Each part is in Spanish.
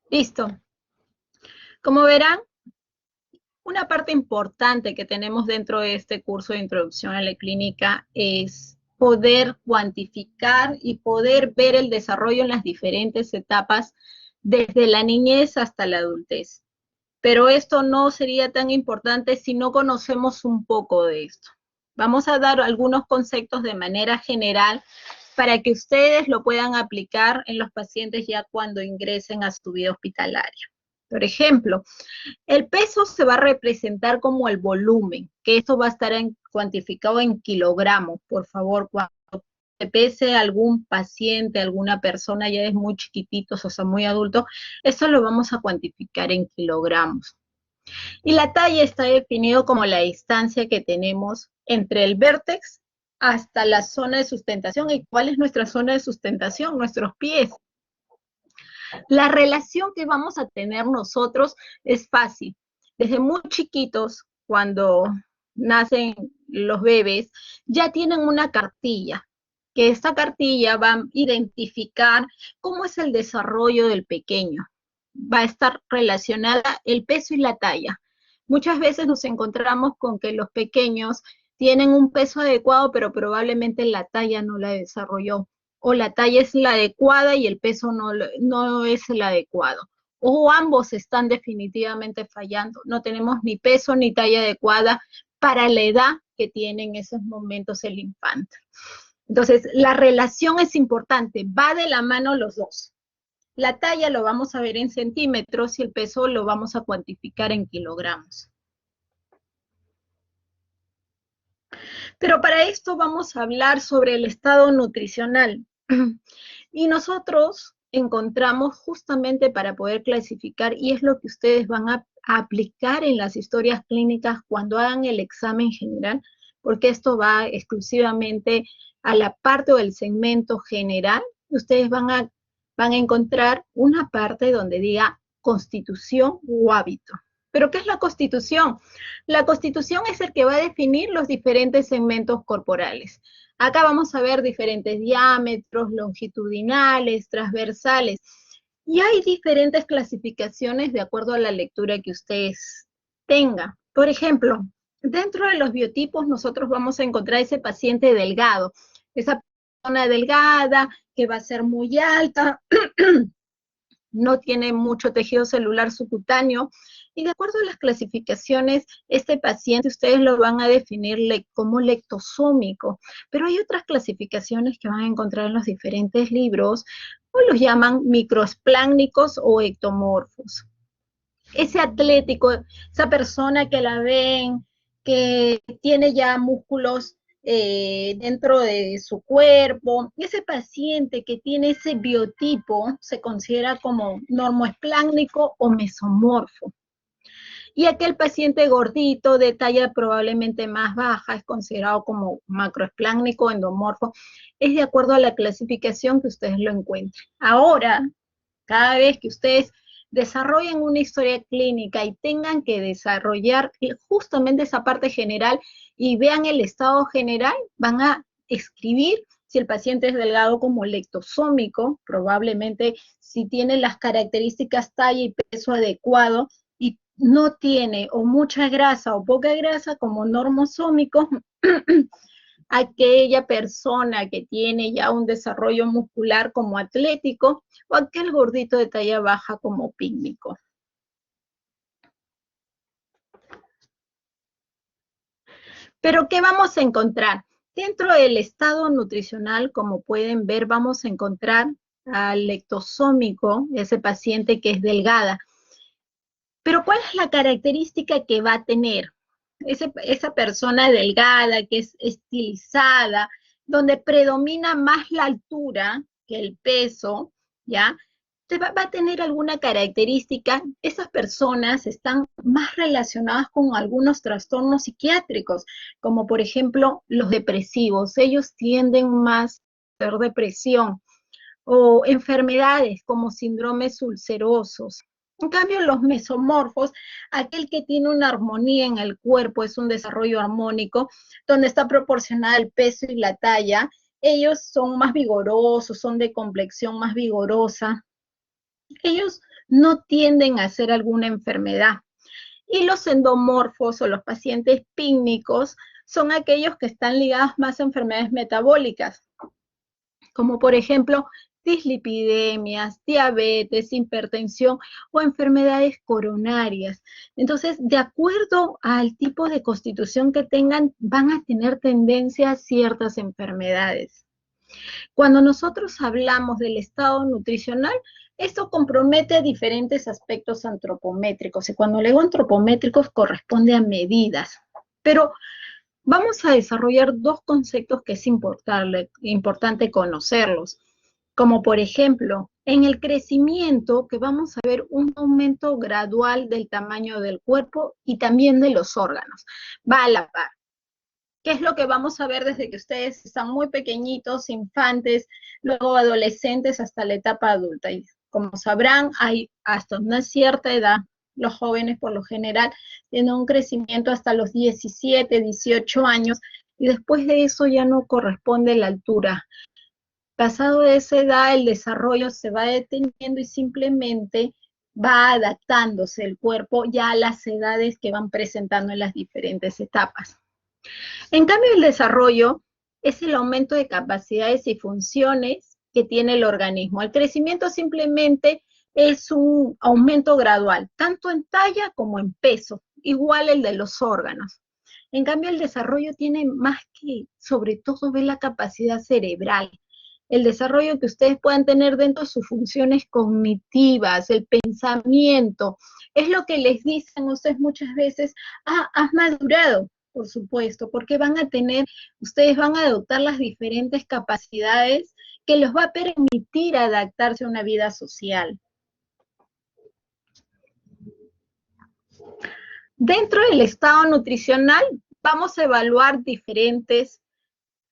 Listo. Como verán, una parte importante que tenemos dentro de este curso de introducción a la clínica es poder cuantificar y poder ver el desarrollo en las diferentes etapas desde la niñez hasta la adultez. Pero esto no sería tan importante si no conocemos un poco de esto. Vamos a dar algunos conceptos de manera general para que ustedes lo puedan aplicar en los pacientes ya cuando ingresen a su vida hospitalaria. Por ejemplo, el peso se va a representar como el volumen, que esto va a estar cuantificado en kilogramos. Por favor, cuando se pese algún paciente, alguna persona ya es muy chiquititos, o sea, muy adulto, eso lo vamos a cuantificar en kilogramos. Y la talla está definido como la distancia que tenemos entre el vértex hasta la zona de sustentación. ¿Y cuál es nuestra zona de sustentación? Nuestros pies. La relación que vamos a tener nosotros es fácil. Desde muy chiquitos, cuando nacen los bebés, ya tienen una cartilla, que esta cartilla va a identificar cómo es el desarrollo del pequeño. Va a estar relacionada el peso y la talla. Muchas veces nos encontramos con que los pequeños tienen un peso adecuado, pero probablemente la talla no la desarrolló, o la talla es la adecuada y el peso no es el adecuado. O ambos están definitivamente fallando. No tenemos ni peso ni talla adecuada para la edad que tiene en esos momentos el infante. Entonces, la relación es importante, va de la mano los dos. La talla lo vamos a ver en centímetros y el peso lo vamos a cuantificar en kilogramos. Pero para esto vamos a hablar sobre el estado nutricional. Y nosotros encontramos justamente para poder clasificar, y es lo que ustedes van a aplicar en las historias clínicas cuando hagan el examen general, porque esto va exclusivamente a la parte o el segmento general. Ustedes van a encontrar una parte donde diga constitución o hábito. ¿Pero qué es la constitución? La constitución es el que va a definir los diferentes segmentos corporales. Acá vamos a ver diferentes diámetros, longitudinales, transversales. Y hay diferentes clasificaciones de acuerdo a la lectura que ustedes tengan. Por ejemplo, dentro de los biotipos nosotros vamos a encontrar ese paciente delgado, esa persona delgada que va a ser muy alta, no tiene mucho tejido celular subcutáneo, y de acuerdo a las clasificaciones, este paciente ustedes lo van a definir como lectosómico, pero hay otras clasificaciones que van a encontrar en los diferentes libros, o los llaman microespláncnicos o ectomorfos. Ese atlético, esa persona que la ven, que tiene ya músculos dentro de su cuerpo, ese paciente que tiene ese biotipo se considera como normoespláncnico o mesomorfo. Y aquel paciente gordito de talla probablemente más baja es considerado como macroespláncnico o endomorfo, es de acuerdo a la clasificación que ustedes lo encuentren. Ahora, cada vez que ustedes desarrollen una historia clínica y tengan que desarrollar justamente esa parte general y vean el estado general, van a escribir si el paciente es delgado como lectosómico, probablemente si tiene las características talla y peso adecuado y no tiene o mucha grasa o poca grasa como normosómico, aquella persona que tiene ya un desarrollo muscular como atlético o aquel gordito de talla baja como pícnico. Pero ¿qué vamos a encontrar? Dentro del estado nutricional, como pueden ver, vamos a encontrar al lectosómico, ese paciente que es delgada. Pero ¿cuál es la característica que va a tener? Esa persona delgada, que es estilizada, donde predomina más la altura que el peso, ¿ya? Va a tener alguna característica. Esas personas están más relacionadas con algunos trastornos psiquiátricos, como por ejemplo los depresivos. Ellos tienden más a tener depresión o enfermedades como síndromes ulcerosos. En cambio, los mesomorfos, aquel que tiene una armonía en el cuerpo, es un desarrollo armónico, donde está proporcionada el peso y la talla, ellos son más vigorosos, son de complexión más vigorosa. Ellos no tienden a hacer alguna enfermedad. Y los endomorfos o los pacientes pícnicos son aquellos que están ligados más a enfermedades metabólicas, como por ejemplo dislipidemias, diabetes, hipertensión o enfermedades coronarias. Entonces, de acuerdo al tipo de constitución que tengan, van a tener tendencia a ciertas enfermedades. Cuando nosotros hablamos del estado nutricional, esto compromete diferentes aspectos antropométricos. Y cuando le digo antropométricos, corresponde a medidas. Pero vamos a desarrollar dos conceptos que es importante conocerlos, como por ejemplo, en el crecimiento, que vamos a ver un aumento gradual del tamaño del cuerpo y también de los órganos. Va a la par. ¿Qué es lo que vamos a ver desde que ustedes están muy pequeñitos, infantes, luego adolescentes hasta la etapa adulta? Y como sabrán, hay hasta una cierta edad, los jóvenes por lo general tienen un crecimiento hasta los 17, 18 años, y después de eso ya no corresponde la altura. Pasado de esa edad, el desarrollo se va deteniendo y simplemente va adaptándose el cuerpo ya a las edades que van presentando en las diferentes etapas. En cambio, el desarrollo es el aumento de capacidades y funciones que tiene el organismo. El crecimiento simplemente es un aumento gradual, tanto en talla como en peso, igual el de los órganos. En cambio, el desarrollo tiene más que, sobre todo, ver la capacidad cerebral. El desarrollo que ustedes puedan tener dentro de sus funciones cognitivas, el pensamiento, es lo que les dicen ustedes muchas veces, has madurado, por supuesto, porque ustedes van a adoptar las diferentes capacidades que les va a permitir adaptarse a una vida social. Dentro del estado nutricional vamos a evaluar diferentes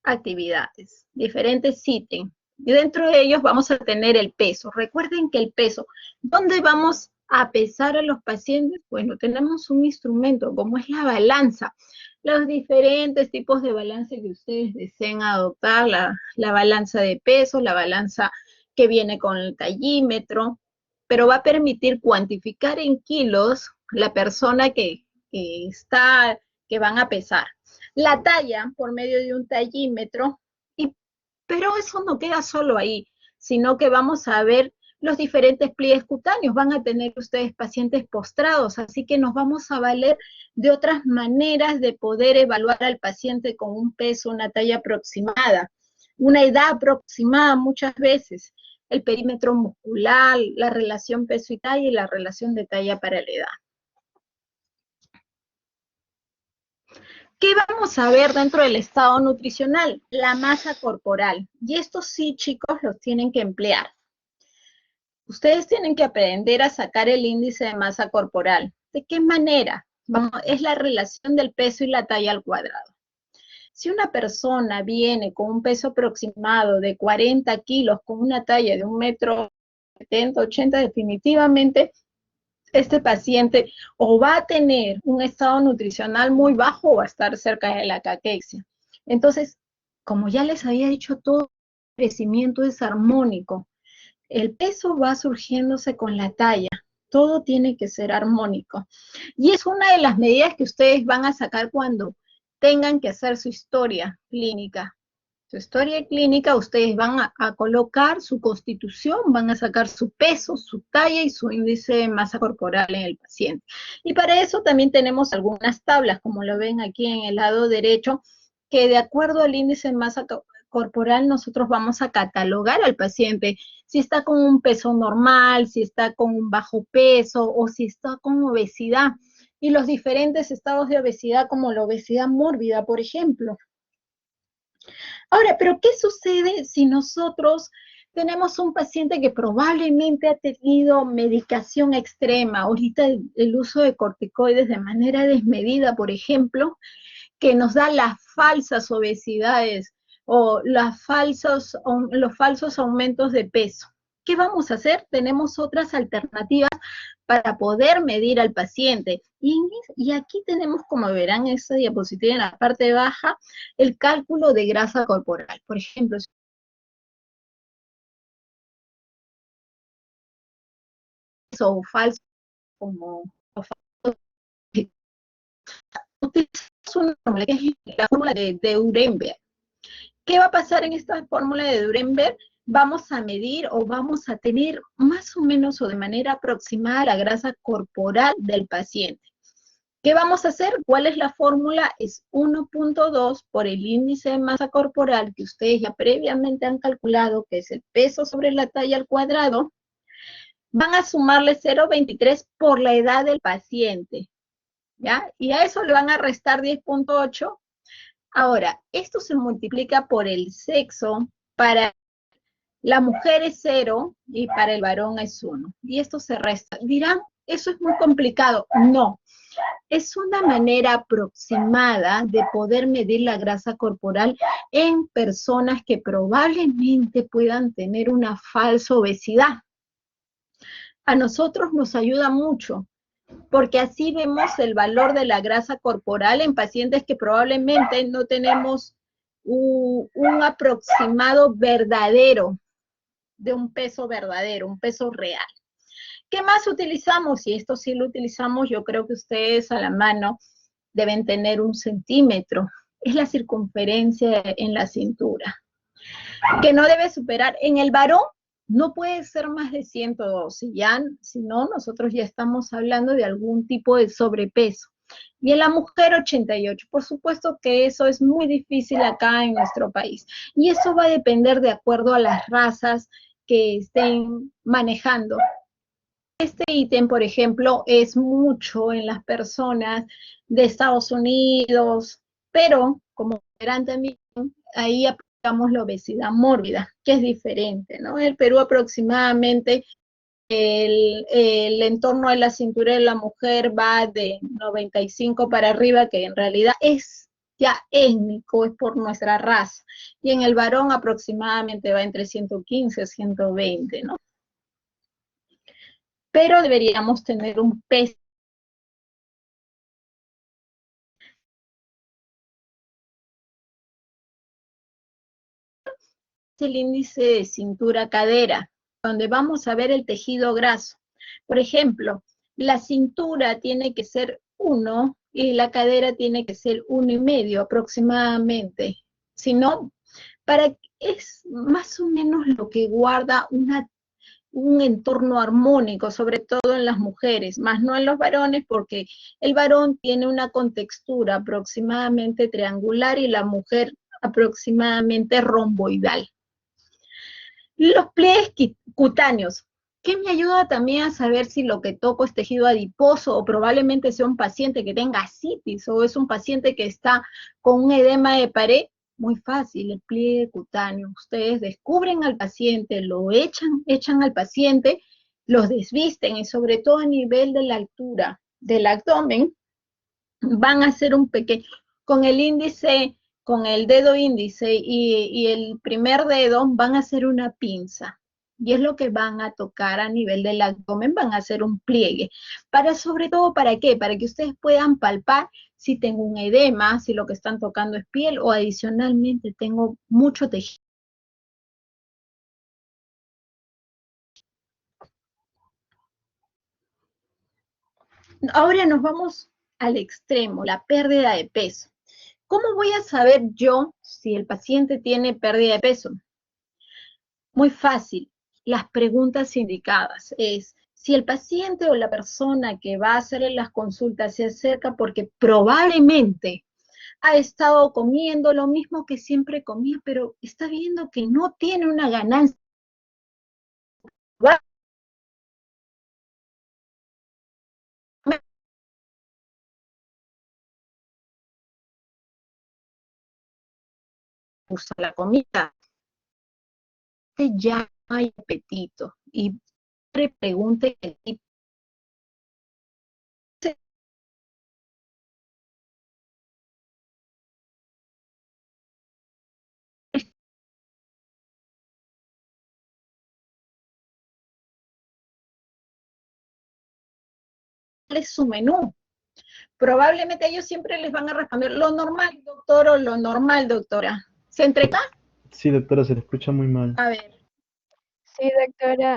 actividades, diferentes ítems. Y dentro de ellos vamos a tener el peso. Recuerden que el peso, ¿dónde vamos a pesar a los pacientes? Bueno, tenemos un instrumento como es la balanza. Los diferentes tipos de balanza que ustedes deseen adoptar, la balanza de peso, la balanza que viene con el tallímetro, pero va a permitir cuantificar en kilos la persona que van a pesar. La talla por medio de un tallímetro, pero eso no queda solo ahí, sino que vamos a ver los diferentes pliegues cutáneos. Van a tener ustedes pacientes postrados, así que nos vamos a valer de otras maneras de poder evaluar al paciente con un peso, una talla aproximada, una edad aproximada muchas veces, el perímetro muscular, la relación peso y talla y la relación de talla para la edad. ¿Qué vamos a ver dentro del estado nutricional? La masa corporal. Y estos sí, chicos, los tienen que emplear. Ustedes tienen que aprender a sacar el índice de masa corporal. ¿De qué manera? Es la relación del peso y la talla al cuadrado. Si una persona viene con un peso aproximado de 40 kilos, con una talla de 1,70 m, 80 m, definitivamente este paciente o va a tener un estado nutricional muy bajo o va a estar cerca de la caquexia. Entonces, como ya les había dicho, todo crecimiento es armónico. El peso va surgiéndose con la talla. Todo tiene que ser armónico. Y es una de las medidas que ustedes van a sacar cuando tengan que hacer su historia clínica. Su historia clínica, ustedes van a colocar su constitución, van a sacar su peso, su talla y su índice de masa corporal en el paciente. Y para eso también tenemos algunas tablas, como lo ven aquí en el lado derecho, que de acuerdo al índice de masa corporal nosotros vamos a catalogar al paciente si está con un peso normal, si está con un bajo peso o si está con obesidad. Y los diferentes estados de obesidad, como la obesidad mórbida, por ejemplo. Ahora, ¿pero qué sucede si nosotros tenemos un paciente que probablemente ha tenido medicación extrema? Ahorita el uso de corticoides de manera desmedida, por ejemplo, que nos da las falsas obesidades o los falsos aumentos de peso. ¿Qué vamos a hacer? Tenemos otras alternativas para poder medir al paciente. Y aquí tenemos, como verán en esta diapositiva en la parte baja, el cálculo de grasa corporal. Por ejemplo, o falso, como utilizamos una fórmula que es la fórmula de Uremberg. ¿Qué va a pasar en esta fórmula de Nuremberg? Vamos a medir o vamos a tener más o menos o de manera aproximada la grasa corporal del paciente. ¿Qué vamos a hacer? ¿Cuál es la fórmula? Es 1.2 por el índice de masa corporal que ustedes ya previamente han calculado, que es el peso sobre la talla al cuadrado. Van a sumarle 0.23 por la edad del paciente, ¿ya? Y a eso le van a restar 10.8. Ahora, esto se multiplica por el sexo. Para la mujer es 0 y para el varón es 1. Y esto se resta. Dirán, eso es muy complicado. No, es una manera aproximada de poder medir la grasa corporal en personas que probablemente puedan tener una falsa obesidad. A nosotros nos ayuda mucho, porque así vemos el valor de la grasa corporal en pacientes que probablemente no tenemos un aproximado verdadero de un peso verdadero, un peso real. ¿Qué más utilizamos? Y esto sí lo utilizamos, yo creo que ustedes a la mano deben tener 1 centímetro. Es la circunferencia en la cintura, que no debe superar. En el varón no puede ser más de 112, ya, si no, nosotros ya estamos hablando de algún tipo de sobrepeso. Y en la mujer 88, por supuesto que eso es muy difícil acá en nuestro país. Y eso va a depender de acuerdo a las razas que estén manejando. Este ítem, por ejemplo, es mucho en las personas de Estados Unidos, pero como verán también, ahí aplicamos la obesidad mórbida, que es diferente, ¿no? En el Perú aproximadamente el entorno de la cintura de la mujer va de 95 para arriba, que en realidad es ya étnico, es por nuestra raza. Y en el varón aproximadamente va entre 115 a 120, ¿no? Pero deberíamos tener un peso. El índice de cintura-cadera, donde vamos a ver el tejido graso. Por ejemplo, la cintura tiene que ser 1 y la cadera tiene que ser 1,5 aproximadamente. Si no, es más o menos lo que guarda un entorno armónico, sobre todo en las mujeres, más no en los varones, porque el varón tiene una contextura aproximadamente triangular y la mujer aproximadamente romboidal. Los pliegues cutáneos, que me ayuda también a saber si lo que toco es tejido adiposo o probablemente sea un paciente que tenga ascitis o es un paciente que está con un edema de pared. Muy fácil, el pliegue cutáneo. Ustedes descubren al paciente, lo echan al paciente, los desvisten y sobre todo a nivel de la altura del abdomen, van a hacer un pequeño, con el índice, con el dedo índice y el primer dedo van a hacer una pinza. Y es lo que van a tocar a nivel del abdomen, van a hacer un pliegue. Sobre todo, ¿para qué? Para que ustedes puedan palpar si tengo un edema, si lo que están tocando es piel o adicionalmente tengo mucho tejido. Ahora nos vamos al extremo, la pérdida de peso. ¿Cómo voy a saber yo si el paciente tiene pérdida de peso? Muy fácil. Las preguntas indicadas es si el paciente o la persona que va a hacerle las consultas se acerca porque probablemente ha estado comiendo lo mismo que siempre comía, pero está viendo que no tiene una ganancia. Usa la comida, ya hay apetito y pregunte el tipo es su menú. Probablemente ellos siempre les van a responder lo normal, doctor, o lo normal, doctora. ¿Se entrega? Sí, doctora, se le escucha muy mal. A ver. Sí, doctora,